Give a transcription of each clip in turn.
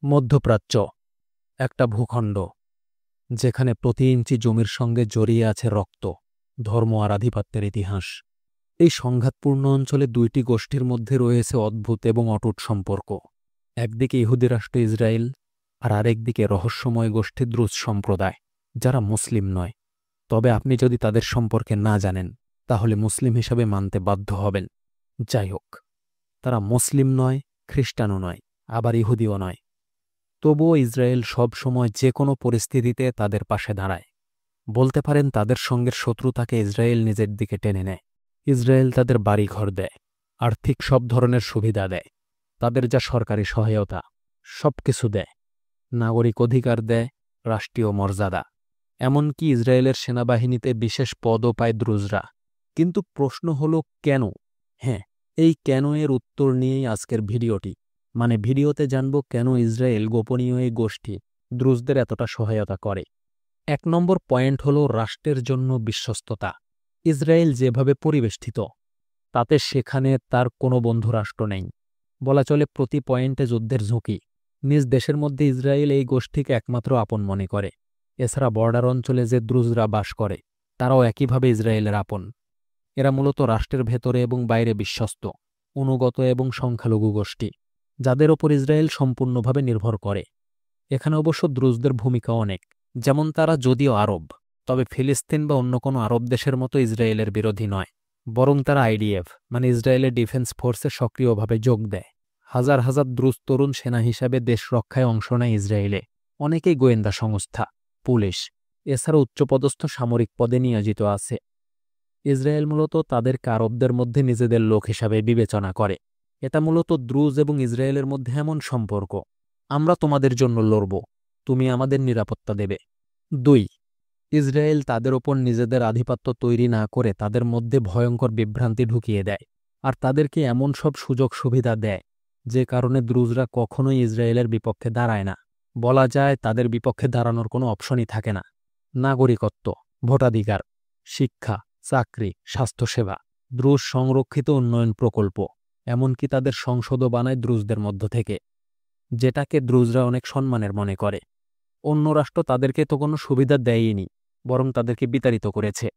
মধ্যপ্রাচ্য একটা ভূখণ্ড যেখানে প্রতি ইঞ্চি জমির সঙ্গে জড়িয়ে আছে রক্ত, ধর্ম আর আধিপত্যের ইতিহাস। এই সংঘাতপূর্ণ অঞ্চলে দুইটি গোষ্ঠীর মধ্যে রয়েছে অদ্ভুত এবং অটুট সম্পর্ক। একদিকে ইহুদি রাষ্ট্র ইসরায়েল, আর আরেকদিকে রহস্যময় গোষ্ঠী দ্রুজ সম্প্রদায়, যারা মুসলিম নয়। তবে আপনি যদি তাদের সম্পর্কে না জানেন, তাহলে মুসলিম হিসাবে মানতে বাধ্য হবেন। যাই হোক, তারা মুসলিম নয়, খ্রিস্টানও নয়, আবার ইহুদিও নয়। তবুও ইসরায়েল সব সময় যে কোনো পরিস্থিতিতে তাদের পাশে দাঁড়ায়। বলতে পারেন তাদের সঙ্গের শত্রুতাকে ইসরায়েল নিজের দিকে টেনে নেয়। ইসরায়েল তাদের বাড়িঘর দেয়, আর্থিক সব ধরনের সুবিধা দেয়, তাদের যা সরকারি সহায়তা সব কিছু দেয়, নাগরিক অধিকার দেয়, রাষ্ট্রীয় মর্যাদা। এমনকি ইসরায়েলের সেনাবাহিনীতে বিশেষ পদও পায় দ্রুজরা। কিন্তু প্রশ্ন হল কেন? হ্যাঁ, এই কেন এর উত্তর নিয়েই আজকের ভিডিওটি। ভিডিওতে জানব কেন ইসরায়েল গোপনীয় এই গোষ্ঠী দ্রুজদের এতটা সহায়তা করে। 1 নম্বর পয়েন্ট হল রাষ্ট্রের জন্য বিশ্বস্ততা। ইসরায়েল যেভাবে পরিবেষ্টিত, তাতে সেখানে তার কোনো বন্ধুরাষ্ট্র নেই। বলা চলে প্রতি পয়েন্টে যুদ্ধের ঝুঁকি। নিজ দেশের মধ্যে ইসরায়েল এই গোষ্ঠীকে একমাত্র আপন মনে করে। এছাড়া বর্ডার অঞ্চলে যে দ্রুজরা বাস করে, তারাও একইভাবে ইসরায়েলের আপন। এরা মূলত রাষ্ট্রের ভেতরে এবং বাইরে বিশ্বস্ত, অনুগত এবং সংখ্যালঘু গোষ্ঠী, যাদের ওপর ইসরায়েল সম্পূর্ণভাবে নির্ভর করে। এখানে অবশ্য দ্রুজদের ভূমিকা অনেক। যেমন তারা যদিও আরব, তবে ফিলিস্তিন বা অন্য কোনো আরব দেশের মতো ইসরায়েলের বিরোধী নয়, বরং তারা আইডিএফ ইসরায়েলের ডিফেন্স ফোর্সে সক্রিয়ভাবে যোগ দেয়। হাজার হাজার দ্রুজ তরুণ সেনা হিসাবে দেশ রক্ষায় অংশ নেয় ইসরায়েলে। অনেকেই গোয়েন্দা সংস্থা, পুলিশ, এছাড়া উচ্চপদস্থ সামরিক পদে নিয়োজিত আছে। ইসরায়েল মূলত তাদেরকে আরবদের মধ্যে নিজেদের লোক হিসাবে বিবেচনা করে। এটা মূলত দ্রুজ এবং ইসরায়েলের মধ্যে এমন সম্পর্ক, আমরা তোমাদের জন্য লড়ব, তুমি আমাদের নিরাপত্তা দেবে। 2. ইসরায়েল তাদের ওপর নিজেদের আধিপত্য তৈরি না করে তাদের মধ্যে ভয়ঙ্কর বিভ্রান্তি ঢুকিয়ে দেয়, আর তাদেরকে এমন সব সুযোগ সুবিধা দেয় যে কারণে দ্রুজরা কখনোই ইসরায়েলের বিপক্ষে দাঁড়ায় না। বলা যায় তাদের বিপক্ষে দাঁড়ানোর কোনো অপশনই থাকে না। নাগরিকত্ব, ভোটাধিকার, শিক্ষা, চাকরি, স্বাস্থ্যসেবা, দ্রুজ সংরক্ষিত উন্নয়ন প্রকল্প, এমনকি তাদের সংসদও বানায় দ্রুজদের মধ্য থেকে, যেটাকে দ্রুজরা অনেক সম্মানের মনে করে। অন্য রাষ্ট্র তাদেরকে তো কোনো সুবিধা দেয়নি, বরং তাদেরকে বিতাড়িত করেছে।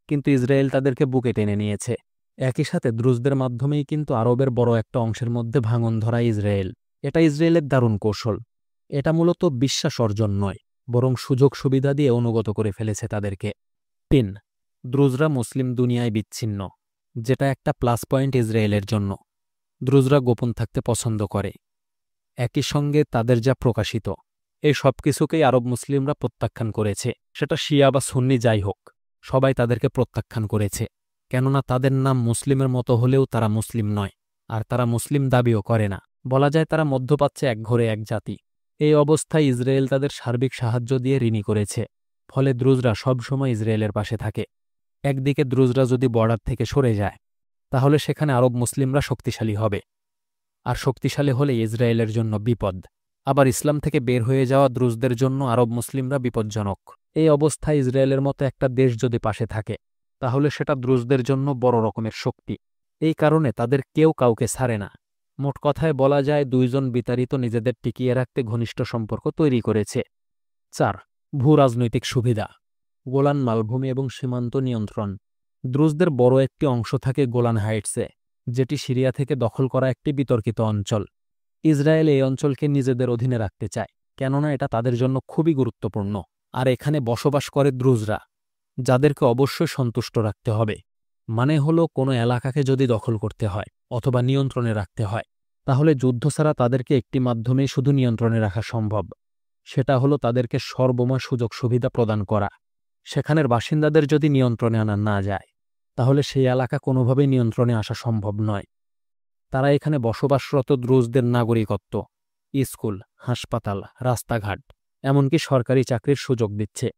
কিন্তু ইসরায়েল তাদেরকে বুকে টেনে নিয়েছে। একই সাথে দ্রুজদের মাধ্যমেই কিন্তু আরবের বড় একটা অংশের মধ্যে ভাঙন ধরায় ইসরায়েল। এটা ইসরায়েলের দারুণ কৌশল। এটা মূলত বিশ্বাস অর্জন নয়, বরং সুযোগ সুবিধা দিয়ে অনুগত করে ফেলেছে তাদেরকে। 3. দ্রুজরা মুসলিম দুনিয়ায় বিচ্ছিন্ন, যেটা একটা প্লাস পয়েন্ট ইসরায়েলের জন্য। দ্রুজরা গোপন থাকতে পছন্দ করে। একই সঙ্গে তাদের যা প্রকাশিত, এই সব কিছুকেই আরব মুসলিমরা প্রত্যাখ্যান করেছে। সেটা শিয়া বা সুন্নি যাই হোক, সবাই তাদেরকে প্রত্যাখ্যান করেছে। কেননা তাদের নাম মুসলিমের মতো হলেও তারা মুসলিম নয়, আর তারা মুসলিম দাবিও করে না। বলা যায় তারা মধ্যপ্রাচ্যে এক ঘরে এক জাতি। এই অবস্থায় ইসরায়েল তাদের সার্বিক সাহায্য দিয়ে ঋণী করেছে। ফলে দ্রুজরা সবসময় ইসরায়েলের পাশে থাকে। একদিকে দ্রুজরা যদি বর্ডার থেকে সরে যায়, তাহলে সেখানে আরব মুসলিমরা শক্তিশালী হবে, আর শক্তিশালী হলে ইসরায়েলের জন্য বিপদ। আবার ইসলাম থেকে বের হয়ে যাওয়া দ্রুজদের জন্য আরব মুসলিমরা বিপজ্জনক। এই অবস্থায় ইসরায়েলের মতো একটা দেশ যদি পাশে থাকে, তাহলে সেটা দ্রুজদের জন্য বড় রকমের শক্তি। এই কারণে তাদের কেউ কাউকে ছাড়ে না। মোট কথায় বলা যায় দুইজন বিতাড়িত নিজেদের টিকিয়ে রাখতে ঘনিষ্ঠ সম্পর্ক তৈরি করেছে। 4. ভূ রাজনৈতিক সুবিধা, গোলান মালভূমি এবং সীমান্ত নিয়ন্ত্রণ। দ্রুজদের বড় একটি অংশ থাকে গোলান হাইটসে, যেটি সিরিয়া থেকে দখল করা একটি বিতর্কিত অঞ্চল। ইসরায়েল এই অঞ্চলকে নিজেদের অধীনে রাখতে চায়, কেননা এটা তাদের জন্য খুবই গুরুত্বপূর্ণ। আর এখানে বসবাস করে দ্রুজরা, যাদেরকে অবশ্যই সন্তুষ্ট রাখতে হবে। হলো কোনো এলাকাকে যদি দখল করতে হয় অথবা নিয়ন্ত্রণে রাখতে হয়, তাহলে যুদ্ধ ছাড়া তাদেরকে একটি মাধ্যমেই শুধু নিয়ন্ত্রণে রাখা সম্ভব। সেটা হলো তাদেরকে সর্বময় সুযোগ সুবিধা প্রদান করা। সেখানের বাসিন্দাদের যদি নিয়ন্ত্রণে আনা না যায়, তাহলে সেই এলাকা কোনোভাবেই নিয়ন্ত্রণে আসা সম্ভব নয়। তারা এখানে বসবাসরত দ্রুজদের নাগরিকত্ব, স্কুল, হাসপাতাল, রাস্তাঘাট, এমনকি সরকারি চাকরির সুযোগ দিচ্ছে,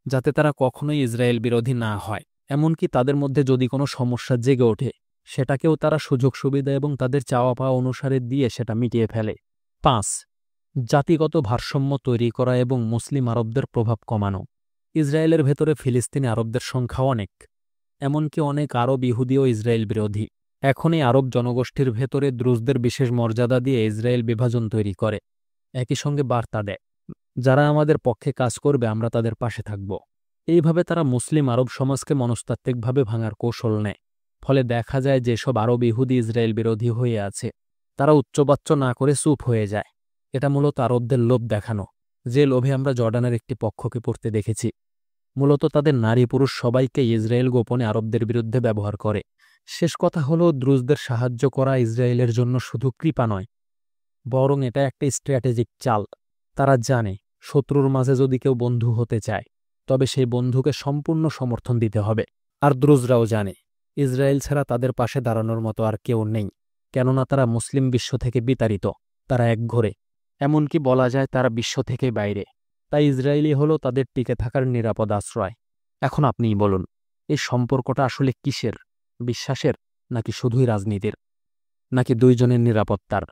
যাতে তারা কখনোই ইসরায়েল বিরোধী না হয়। এমনকি তাদের মধ্যে যদি কোনো সমস্যা জেগে ওঠে, সেটাকেও তারা সুযোগ সুবিধা এবং তাদের চাওয়া পাওয়া অনুসারে দিয়ে সেটা মিটিয়ে ফেলে। 5. জাতিগত ভারসাম্য তৈরি করা এবং মুসলিম আরবদের প্রভাব কমানো। ইসরায়েলের ভেতরে ফিলিস্তিনি আরবদের সংখ্যা অনেক, এমনকি অনেক আরব ইহুদিও ইসরায়েল বিরোধী। এখন এই আরব জনগোষ্ঠীর ভেতরে দ্রুজদের বিশেষ মর্যাদা দিয়ে ইসরায়েল বিভাজন তৈরি করে। একই সঙ্গে বার্তা দেয়, যারা আমাদের পক্ষে কাজ করবে আমরা তাদের পাশে থাকব। এইভাবে তারা মুসলিম আরব সমাজকে মনস্তাত্ত্বিকভাবে ভাঙার কৌশল নেয়। ফলে দেখা যায় যেসব আরব ইহুদি ইসরায়েল বিরোধী হয়ে আছে তারা উচ্চবাচ্য না করে চুপ হয়ে যায়। এটা মূলত আরবদের লোভ দেখানো, যে লোভে আমরা জর্ডানের একটি পক্ষকে পড়তে দেখেছি। মূলত তাদের নারী পুরুষ সবাইকে ইসরায়েল গোপনে আরবদের বিরুদ্ধে ব্যবহার করে। শেষ কথা হলো, দ্রুজদের সাহায্য করা ইসরায়েলের জন্য শুধু কৃপা নয়, বরং এটা একটা স্ট্র্যাটেজিক চাল। তারা জানে শত্রুর মাঝে যদি কেউ বন্ধু হতে চায় তবে সেই বন্ধুকে সম্পূর্ণ সমর্থন দিতে হবে। আর দ্রুজরাও জানে ইসরায়েল ছাড়া তাদের পাশে দাঁড়ানোর মতো আর কেউ নেই, কেননা তারা মুসলিম বিশ্ব থেকে বিতাড়িত, তারা একঘরে, এমনকি বলা যায় তারা বিশ্ব থেকে বাইরে। তাই ইসরায়েলই হলো তাদের টিকে থাকার নিরাপদ আশ্রয়। এখন আপনিই বলুন, এই সম্পর্কটা আসলে কিসের? বিশ্বাসের, নাকি শুধুই রাজনীতির, নাকি দুইজনের নিরাপত্তার?